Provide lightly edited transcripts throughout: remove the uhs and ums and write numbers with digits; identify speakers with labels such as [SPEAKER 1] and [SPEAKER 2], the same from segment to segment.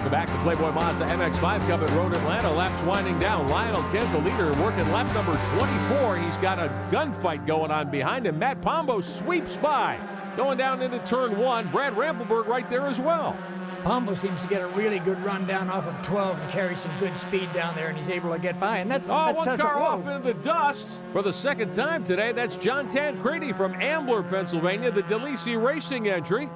[SPEAKER 1] Welcome back to Playboy Mazda MX5 Cup at Road Atlanta. Laps winding down. Lionel Kent, the leader, working lap number 24. He's got a gunfight going on behind him. Matt Pombo sweeps by. Going down into turn 1. Brad Rampelberg right there as well.
[SPEAKER 2] Pombo seems to get a really good run down off of 12 and carry some good speed down there, and he's able to get by. And that's
[SPEAKER 1] one car off into the dust for the second time today. That's John Tancredi from Ambler, Pennsylvania, the DeLisi Racing entry.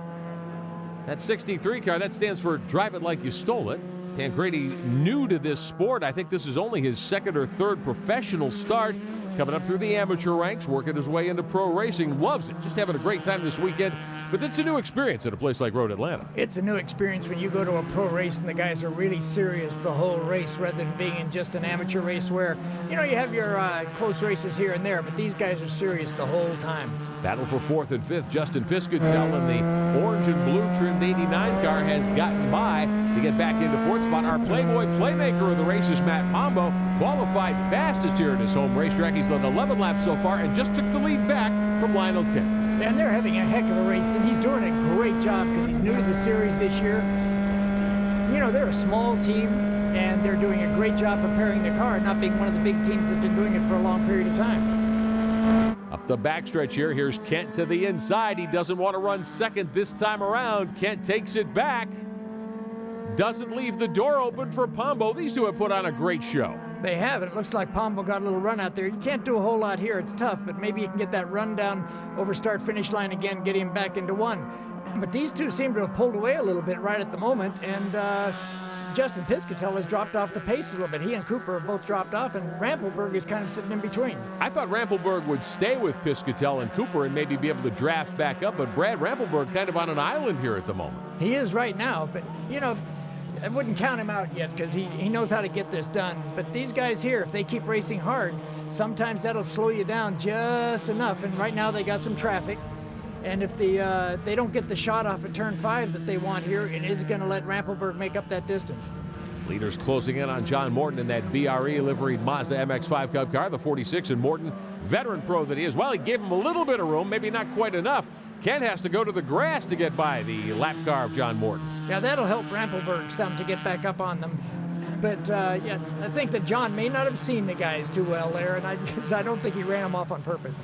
[SPEAKER 1] That 63 car, that stands for Drive It Like You Stole It. Tancredi new to this sport. I think this is only his second or third professional start. Coming up through the amateur ranks, working his way into pro racing. Loves it. Just having a great time this weekend. But it's a new experience at a place like Road Atlanta.
[SPEAKER 2] It's a new experience when you go to a pro race and the guys are really serious the whole race rather than being in just an amateur race where, you know, you have your close races here and there, but these guys are serious the whole time.
[SPEAKER 1] Battle for 4th and 5th. Justin Piscatell in the orange and blue trimmed 89 car has gotten by to get back into 4th spot. Our Playboy playmaker of the race is Matt Pombo. Qualified fastest here at his home racetrack. He's led 11 laps so far and just took the lead back from Lionel Kent.
[SPEAKER 2] And they're having a heck of a race, and he's doing a great job because he's new to the series this year. You know, they're a small team, and they're doing a great job preparing the car, not being one of the big teams that have been doing it for a long period of time.
[SPEAKER 1] Up the backstretch here, here's Kent to the inside. He doesn't want to run second this time around. Kent takes it back. Doesn't leave the door open for Pombo. These two have put on a great show.
[SPEAKER 2] They have. It looks like Pombo got a little run out there. You can't do a whole lot here. It's tough, but maybe you can get that run down over start-finish line again, get him back into one. But these two seem to have pulled away a little bit right at the moment, and Justin Piscatell has dropped off the pace a little bit. He and Cooper have both dropped off, and Rampelberg is kind of sitting in between.
[SPEAKER 1] I thought Rampelberg would stay with Piscatell and Cooper and maybe be able to draft back up, but Brad Rampelberg kind of on an island here at the moment.
[SPEAKER 2] He is right now, but, you know, I wouldn't count him out yet because he knows how to get this done. But these guys here, if they keep racing hard, sometimes that'll slow you down just enough. And right now they got some traffic. And if they don't get the shot off at turn 5 that they want here, it is going to let Rampelberg make up that distance.
[SPEAKER 1] Leaders closing in on John Morton in that BRE liveried Mazda MX5 Cup car, the 46, and Morton, veteran pro that he is. Well, he gave him a little bit of room, maybe not quite enough. Ken has to go to the grass to get by the lap car of John Morton.
[SPEAKER 2] Yeah, that'll help Rampelberg some to get back up on them. But, yeah, I think that John may not have seen the guys too well there, and I don't think he ran them off on purpose.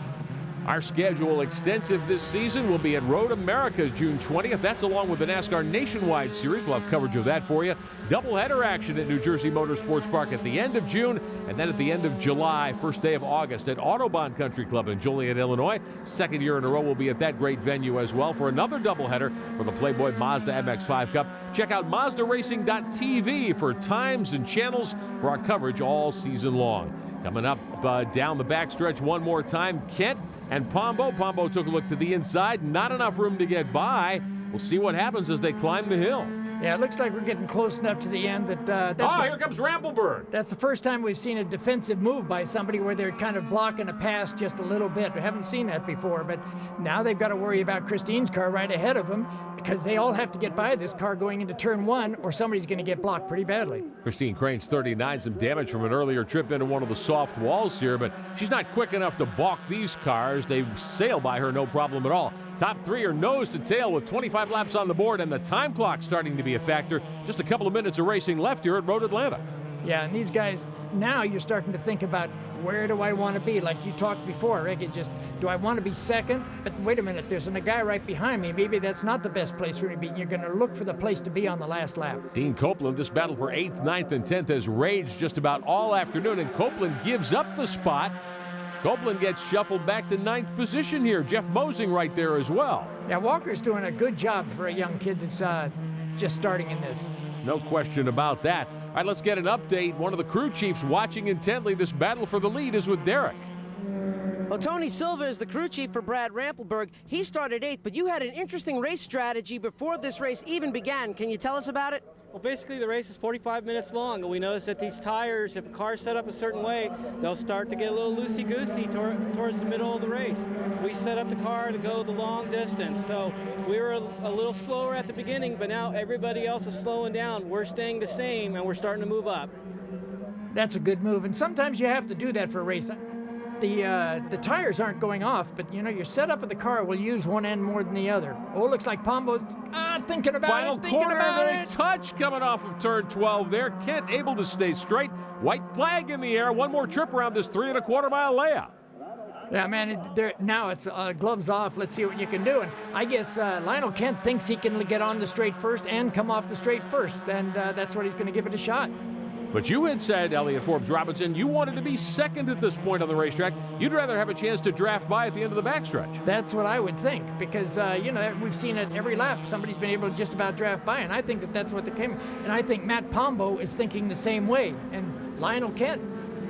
[SPEAKER 1] Our schedule extensive this season. Will be at Road America June 20th. That's along with the NASCAR Nationwide Series. We'll have coverage of that for you. Doubleheader action at New Jersey Motorsports Park at the end of June, and then at the end of July, first day of August at Autobahn Country Club in Joliet, Illinois. Second year in a row we'll be at that great venue as well for another doubleheader for the Playboy Mazda MX5 Cup. Check out MazdaRacing.tv for times and channels for our coverage all season long. Coming up down the backstretch one more time, Kent and Pombo. Pombo took a look to the inside. Not enough room to get by. We'll see what happens as they climb the hill.
[SPEAKER 2] Yeah, it looks like we're getting close enough to the end that
[SPEAKER 1] here comes Rampelberg.
[SPEAKER 2] That's the first time we've seen a defensive move by somebody where they're kind of blocking a pass just a little bit. We haven't seen that before, but now they've got to worry about Christine's car right ahead of them because they all have to get by this car going into turn 1 or somebody's going to get blocked pretty badly.
[SPEAKER 1] Christine Crane's 39, some damage from an earlier trip into one of the soft walls here, but she's not quick enough to balk these cars. They sail by her no problem at all. Top 3 are nose to tail with 25 laps on the board and the time clock starting to be a factor. Just a couple of minutes of racing left here at Road Atlanta.
[SPEAKER 2] Yeah, and these guys, now you're starting to think about where do I want to be? Like you talked before, Rick, it's just, do I want to be second? But wait a minute, there's a guy right behind me. Maybe that's not the best place for me to be. You're going to look for the place to be on the last lap.
[SPEAKER 1] Dean Copeland, this battle for 8th, 9th, and 10th has raged just about all afternoon, and Copeland gives up the spot. Copeland gets shuffled back to 9th position here. Jeff Mosing right there as well.
[SPEAKER 2] Yeah, Walker's doing a good job for a young kid that's just starting in this.
[SPEAKER 1] No question about that. All right, let's get an update. One of the crew chiefs watching intently. This battle for the lead is with Derek.
[SPEAKER 3] Well, Tony Silva is the crew chief for Brad Rampelberg. He started 8th, but you had an interesting race strategy before this race even began. Can you tell us about it?
[SPEAKER 4] Well, basically the race is 45 minutes long, and we noticed that these tires, if a car's set up a certain way, they'll start to get a little loosey-goosey towards the middle of the race. We set up the car to go the long distance, so we were a little slower at the beginning, but now everybody else is slowing down. We're staying the same, and we're starting to move up.
[SPEAKER 2] That's a good move, and sometimes you have to do that for a race. the tires aren't going off, but you know, your setup of the car will use one end more than the other. Oh, looks like Pombo's thinking about
[SPEAKER 1] Final
[SPEAKER 2] it, thinking
[SPEAKER 1] corner,
[SPEAKER 2] about
[SPEAKER 1] they
[SPEAKER 2] it.
[SPEAKER 1] touch coming off of turn 12 there. Kent able to stay straight. White flag in the air. One more trip around this 3.25 mile layout.
[SPEAKER 2] Yeah, man, now it's gloves off. Let's see what you can do. And I guess Lionel Kent thinks he can get on the straight first and come off the straight first, and that's what he's going to give it a shot.
[SPEAKER 1] But you had said, Elliott Forbes Robinson, you wanted to be second at this point on the racetrack. You'd rather have a chance to draft by at the end of the backstretch.
[SPEAKER 2] That's what I would think, because, you know, we've seen it every lap. Somebody's been able to just about draft by, and I think that's what they came. And I think Matt Pombo is thinking the same way. And Lionel Kent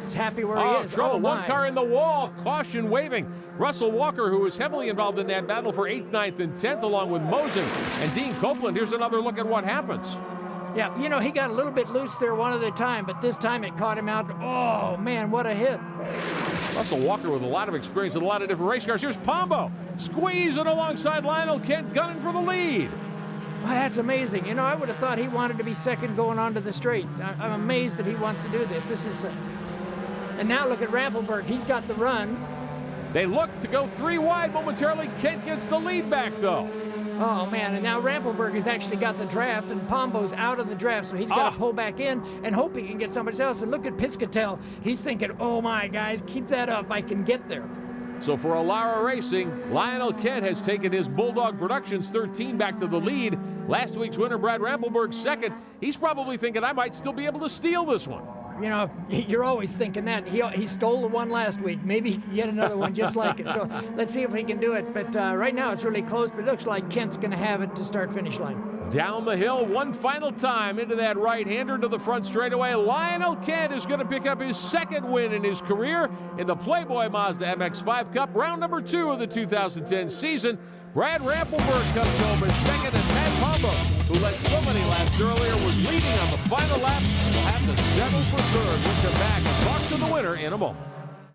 [SPEAKER 2] is happy where he is.
[SPEAKER 1] Trouble.
[SPEAKER 2] My.
[SPEAKER 1] One car in the wall. Caution waving. Russell Walker, who was heavily involved in that battle for 8th, 9th, and 10th, along with Mosen and Dean Copeland. Here's another look at what happens.
[SPEAKER 2] Yeah, you know, he got a little bit loose there one at a time, but this time it caught him out. Oh, man, what a hit.
[SPEAKER 1] Russell Walker with a lot of experience in a lot of different race cars. Here's Pombo squeezing alongside Lionel Kent, gunning for the lead.
[SPEAKER 2] Well, that's amazing. You know, I would have thought he wanted to be second going onto the straight. I'm amazed that he wants to do this. This is... And now look at Rampelberg. He's got the run.
[SPEAKER 1] They look to go 3 wide momentarily. Kent gets the lead back, though.
[SPEAKER 2] Oh, man, and now Rampelberg has actually got the draft, and Pombo's out of the draft, so he's got to pull back in and hope he can get somebody else. And look at Piscatel. He's thinking, oh, my, guys, keep that up. I can get there.
[SPEAKER 1] So for Alara Racing, Lionel Kent has taken his Bulldog Productions 13 back to the lead. Last week's winner, Brad Rampelberg, second. He's probably thinking, I might still be able to steal this one.
[SPEAKER 2] You know, you're always thinking that. He stole the one last week. Maybe he can get another one just like it. So let's see if he can do it. But right now it's really close, but it looks like Kent's going to have it to start finish line.
[SPEAKER 1] Down the hill one final time into that right-hander to the front straightaway. Lionel Kent is going to pick up his second win in his career in the Playboy Mazda MX5 Cup, round number 2 of the 2010 season. Brad Rampelberg comes home in second, and Matt Pombo, who led so many laps earlier, was leading on the final lap. Will have to settle for third. We'll come back and talk to the winner in a moment.